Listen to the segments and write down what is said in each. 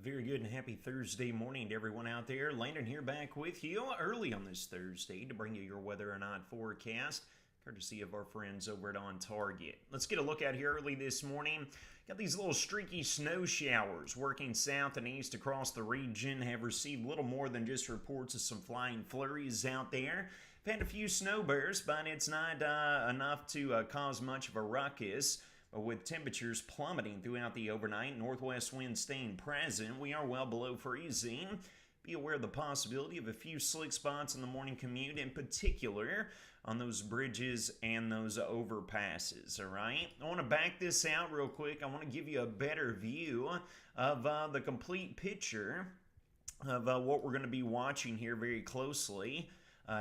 Very good and happy Thursday morning to everyone out there. Landon here back with you early on this Thursday to bring you your weather and night forecast, courtesy of our friends over at On Target. Let's get a look out here early this morning. Got these little streaky snow showers working south and east across the region. Have received little more than just reports of some flying flurries out there. I've had a few snow bursts, but it's not enough to cause much of a ruckus. With temperatures plummeting throughout the overnight, northwest winds staying present, we are well below freezing. Be aware of the possibility of a few slick spots in the morning commute, in particular on those bridges and those overpasses, all right? I want to back this out real quick. I want to give you a better view of the complete picture of what we're going to be watching here very closely.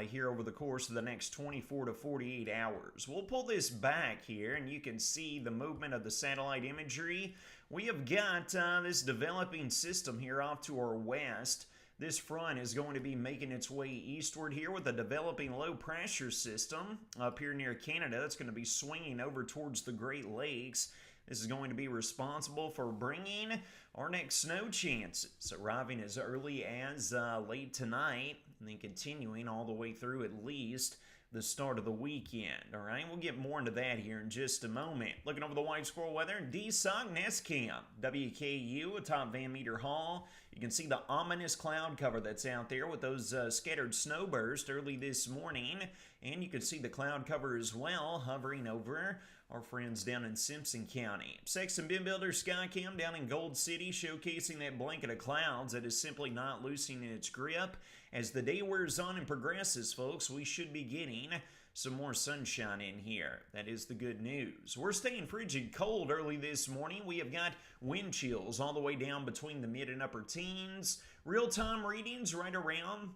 Here over the course of the next 24 to 48 hours. We'll pull this back here and you can see the movement of the satellite imagery. We have got this developing system here off to our west. This front is going to be making its way eastward here with a developing low pressure system up here near Canada. That's going to be swinging over towards the Great Lakes. This is going to be responsible for bringing our next snow chances, arriving as early as late tonight and then continuing all the way through at least the start of the weekend. All right, we'll get more into that here in just a moment. Looking over the White Squirrel weather, DSOG Nest Cam, WKU atop Van Meter Hall. You can see the ominous cloud cover that's out there with those scattered snowbursts early this morning. And you can see the cloud cover as well hovering over our friends down in Simpson County. Sexton Bin Builder Skycam down in Gold City showcasing that blanket of clouds that is simply not loosening its grip. As the day wears on and progresses, folks, we should be getting some more sunshine in here. That is the good news. We're staying frigid cold early this morning. We have got wind chills all the way down between the mid and upper teens. Real-time readings right around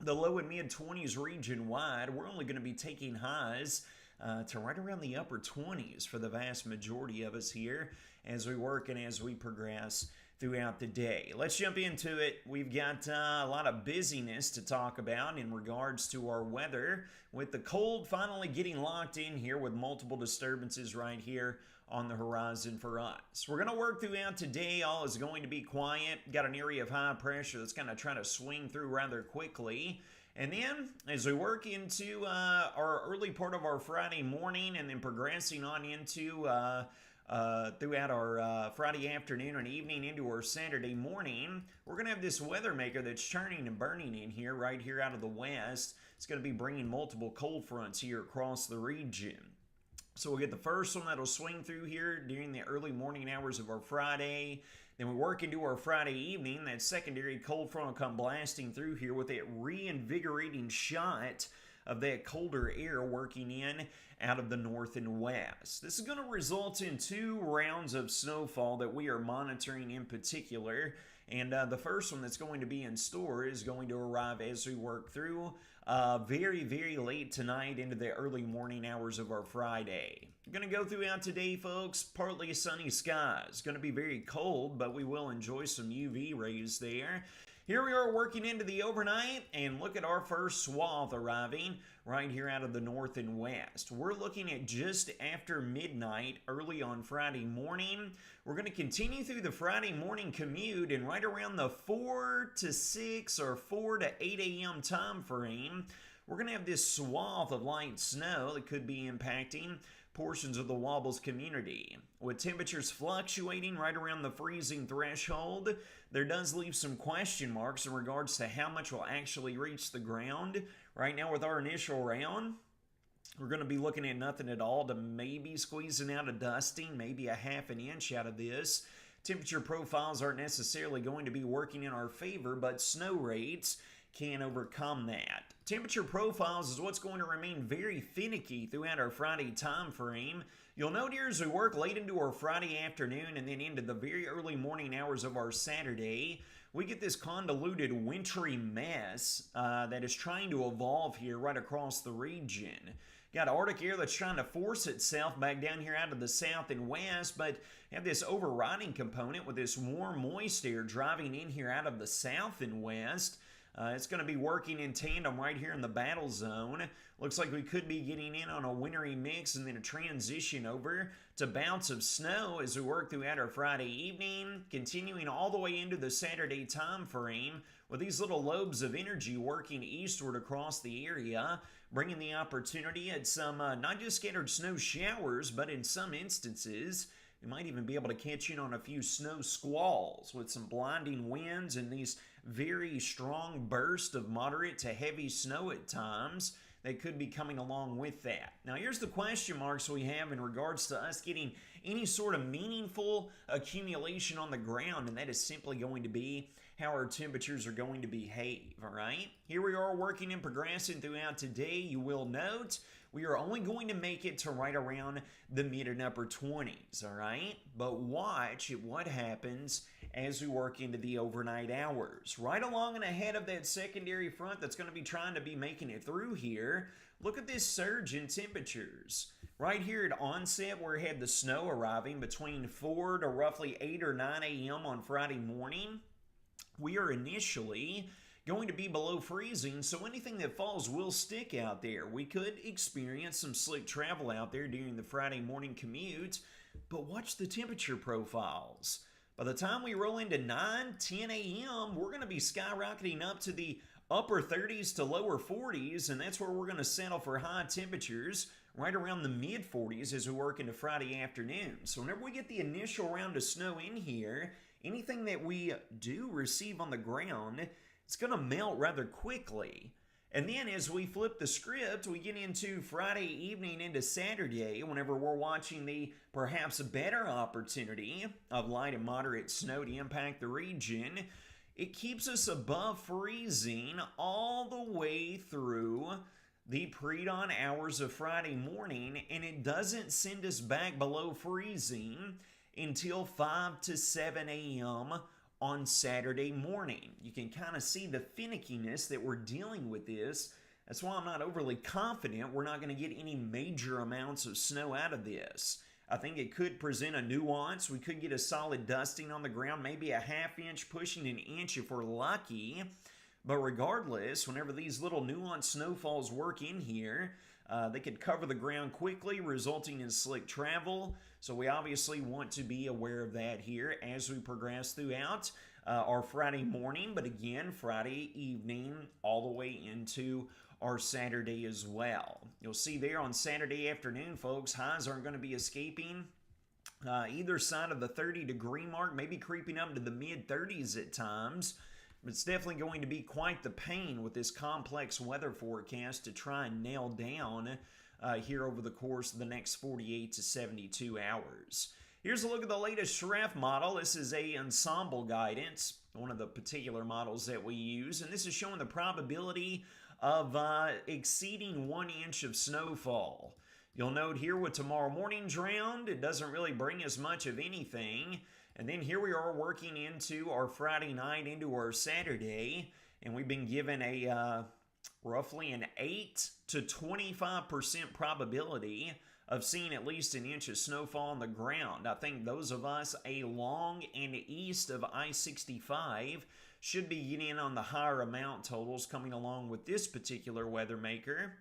the low and mid 20s region wide. We're only going to be taking highs to right around the upper 20s for the vast majority of us here as we work and as we progress throughout the day. Let's jump into it. We've got a lot of busyness to talk about in regards to our weather, with the cold finally getting locked in here with multiple disturbances right here on the horizon for us. We're going to work throughout today. All is going to be quiet. Got an area of high pressure that's going to try to swing through rather quickly. And then as we work into our early part of our Friday morning and then progressing on into throughout our Friday afternoon and evening into our Saturday morning, we're going to have this weather maker that's churning and burning in here, right here out of the west. It's going to be bringing multiple cold fronts here across the region. So we'll get the first one that'll swing through here during the early morning hours of our Friday. Then we work into our Friday evening. That secondary cold front will come blasting through here with that reinvigorating shot of that colder air working in out of the north and west. This is going to result in 2 rounds of snowfall that we are monitoring in particular. And the first one that's going to be in store is going to arrive as we work through very, very late tonight into the early morning hours of our Friday. We're going to go throughout today, folks. Partly sunny skies. Going to be very cold, but we will enjoy some UV rays there. Here we are working into the overnight, and look at our first swath arriving right here out of the north and west. We're looking at just after midnight early on Friday morning. We're going to continue through the Friday morning commute, and right around the 4 to 6 or 4 to 8 a.m. time frame, we're going to have this swath of light snow that could be impacting portions of the Wobbles community. With temperatures fluctuating right around the freezing threshold, there does leave some question marks in regards to how much will actually reach the ground. Right now with our initial round, we're going to be looking at nothing at all to maybe squeezing out a dusting, maybe a half an inch out of this. Temperature profiles aren't necessarily going to be working in our favor, but snow rates can overcome that. Temperature profiles is what's going to remain very finicky throughout our Friday time frame. You'll note here as we work late into our Friday afternoon and then into the very early morning hours of our Saturday, we get this convoluted wintry mess that is trying to evolve here right across the region. Got Arctic air that's trying to force itself back down here out of the south and west, but have this overriding component with this warm, moist air driving in here out of the south and west. It's going to be working in tandem right here in the battle zone. Looks like we could be getting in on a wintry mix and then a transition over to bouts of snow as we work throughout our Friday evening, continuing all the way into the Saturday time frame with these little lobes of energy working eastward across the area, bringing the opportunity at some not just scattered snow showers, but in some instances, we might even be able to catch in on a few snow squalls with some blinding winds and these very strong bursts of moderate to heavy snow at times that could be coming along with that. Now, here's the question marks we have in regards to us getting any sort of meaningful accumulation on the ground, and that is simply going to be how our temperatures are going to behave, all right? Here we are working and progressing throughout today. You will note we are only going to make it to right around the mid and upper 20s, all right? But watch what happens as we work into the overnight hours. Right along and ahead of that secondary front that's going to be trying to be making it through here, look at this surge in temperatures. Right here at onset, where we had the snow arriving between 4 to roughly 8 or 9 a.m. on Friday morning, we are initially going to be below freezing, so anything that falls will stick out there. We could experience some slick travel out there during the Friday morning commute, but watch the temperature profiles. By the time we roll into 9, 10 a.m., we're going to be skyrocketing up to the upper 30s to lower 40s, and that's where we're going to settle for high temperatures right around the mid 40s as we work into Friday afternoon. So whenever we get the initial round of snow in here, anything that we do receive on the ground, it's going to melt rather quickly. And then as we flip the script, we get into Friday evening into Saturday, whenever we're watching the perhaps better opportunity of light and moderate snow to impact the region. It keeps us above freezing all the way through the pre-dawn hours of Friday morning, and it doesn't send us back below freezing until 5 to 7 a.m. on Saturday morning. You can kind of see the finickiness that we're dealing with this. That's why I'm not overly confident we're not going to get any major amounts of snow out of this. I think it could present a nuance. We could get a solid dusting on the ground, maybe a half inch, pushing an inch if we're lucky. But regardless, whenever these little nuanced snowfalls work in here, they could cover the ground quickly, resulting in slick travel. So we obviously want to be aware of that here as we progress throughout our Friday morning, but again, Friday evening all the way into our Saturday as well. You'll see there on Saturday afternoon, folks, highs aren't going to be escaping either side of the 30-degree mark, maybe creeping up to the mid-30s at times. But it's definitely going to be quite the pain with this complex weather forecast to try and nail down here over the course of the next 48 to 72 hours. Here's a look at the latest SREF model. This is a ensemble guidance, one of the particular models that we use, and this is showing the probability of exceeding 1 inch of snowfall. You'll note here with tomorrow morning's round, it doesn't really bring us much of anything. And then here we are working into our Friday night into our Saturday, and we've been given a roughly an 8 to 25% probability of seeing at least an inch of snowfall on the ground. I think those of us along and east of I-65 should be getting in on the higher amount totals coming along with this particular weather maker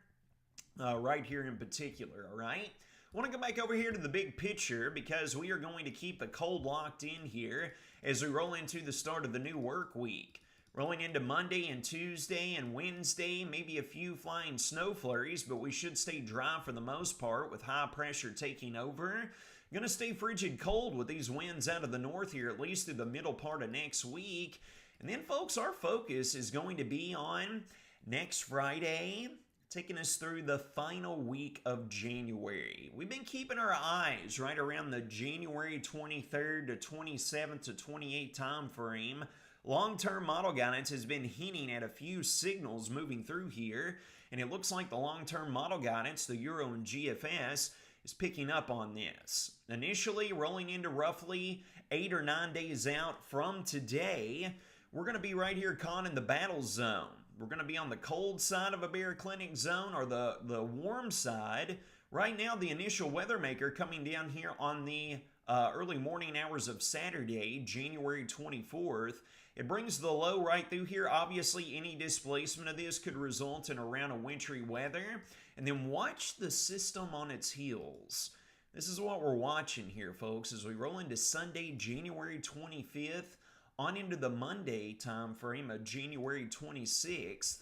right here in particular, all right? I want to go back over here to the big picture because we are going to keep the cold locked in here as we roll into the start of the new work week. Rolling into Monday and Tuesday and Wednesday, maybe a few flying snow flurries, but we should stay dry for the most part with high pressure taking over. Going to stay frigid cold with these winds out of the north here, at least through the middle part of next week. And then, folks, our focus is going to be on next Friday, taking us through the final week of January. We've been keeping our eyes right around the January 23rd to 27th to 28th time frame. Long-term model guidance has been hinting at a few signals moving through here, and it looks like the long-term model guidance, the Euro and GFS, is picking up on this. Initially, rolling into roughly 8 or 9 days out from today, we're going to be right here caught in the battle zone. We're going to be on the cold side of a baroclinic zone or the warm side. Right now, the initial weather maker coming down here on the early morning hours of Saturday, January 24th. It brings the low right through here. Obviously, any displacement of this could result in around a wintry weather. And then watch the system on its heels. This is what we're watching here, folks, as we roll into Sunday, January 25th, on into the Monday time frame of January 26th.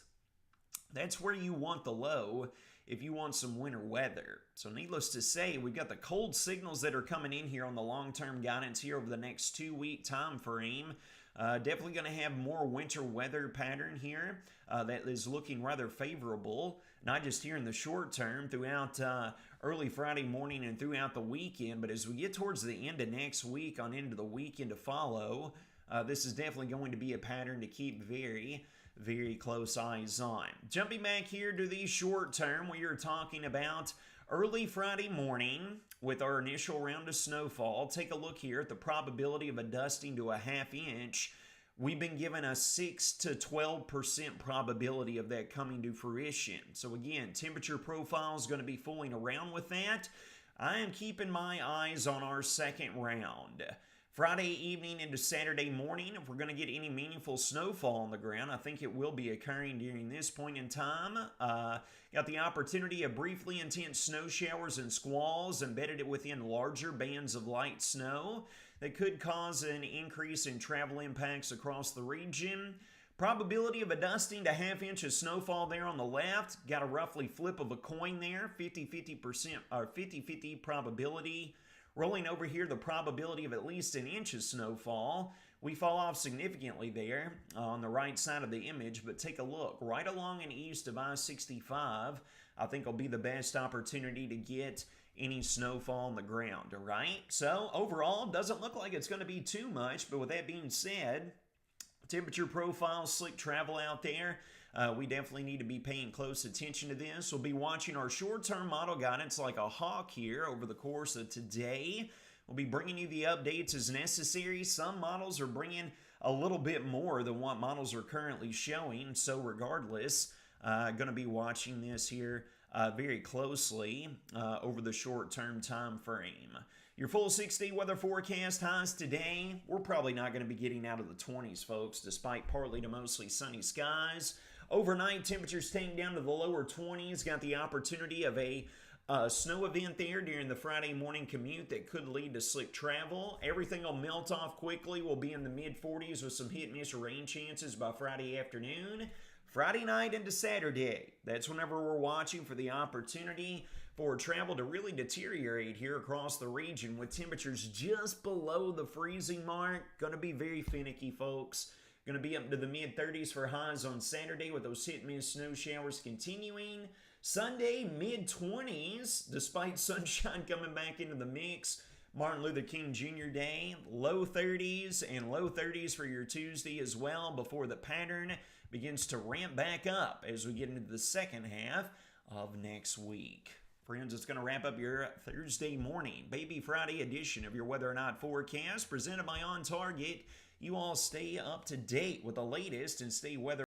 That's where you want the low if you want some winter weather. So needless to say, we've got the cold signals that are coming in here on the long-term guidance here over the next 2-week time frame. Definitely going to have more winter weather pattern here that is looking rather favorable, not just here in the short term throughout early Friday morning and throughout the weekend, but as we get towards the end of next week on into the weekend to follow, this is definitely going to be a pattern to keep very close eyes on. Jumping back here to the short term, we are talking about early Friday morning with our initial round of snowfall. Take a look here at the probability of a dusting to a half inch. We've been given a 6 to 12% probability of that coming to fruition. So again, temperature profile is going to be fooling around with that. I am keeping my eyes on our second round. Friday evening into Saturday morning, if we're going to get any meaningful snowfall on the ground, I think it will be occurring during this point in time. Got the opportunity of briefly intense snow showers and squalls embedded within larger bands of light snow that could cause an increase in travel impacts across the region. Probability of a dusting to half inch of snowfall there on the left. Got a roughly flip of a coin there, 50-50% or 50-50 probability. Rolling over here, the probability of at least an inch of snowfall. We fall off significantly there on the right side of the image, but take a look. Right along and east of I-65, I think will be the best opportunity to get any snowfall on the ground, all right? So overall, doesn't look like it's going to be too much, but with that being said, temperature profile, slick travel out there. We definitely need to be paying close attention to this. We'll be watching our short-term model guidance like a hawk here over the course of today. We'll be bringing you the updates as necessary. Some models are bringing a little bit more than what models are currently showing. So regardless, going to be watching this here very closely over the short-term time frame. Your full 6-day weather forecast highs today. We're probably not going to be getting out of the 20s, folks, despite partly to mostly sunny skies. Overnight, temperatures staying down to the lower 20s. Got the opportunity of a snow event there during the Friday morning commute that could lead to slick travel. Everything will melt off quickly. We'll be in the mid-40s with some hit-and-miss rain chances by Friday afternoon. Friday night into Saturday, that's whenever we're watching for the opportunity for travel to really deteriorate here across the region with temperatures just below the freezing mark. Going to be very finicky, folks. Going to be up to the mid-30s for highs on Saturday with those hit-and-miss snow showers continuing. Sunday, mid-20s, despite sunshine coming back into the mix. Martin Luther King Jr. Day, low 30s and low 30s for your Tuesday as well before the pattern begins to ramp back up as we get into the second half of next week. Friends, it's going to wrap up your Thursday morning, Baby Friday edition of your Weather or Not forecast presented by On Target. You all stay up to date with the latest and stay weather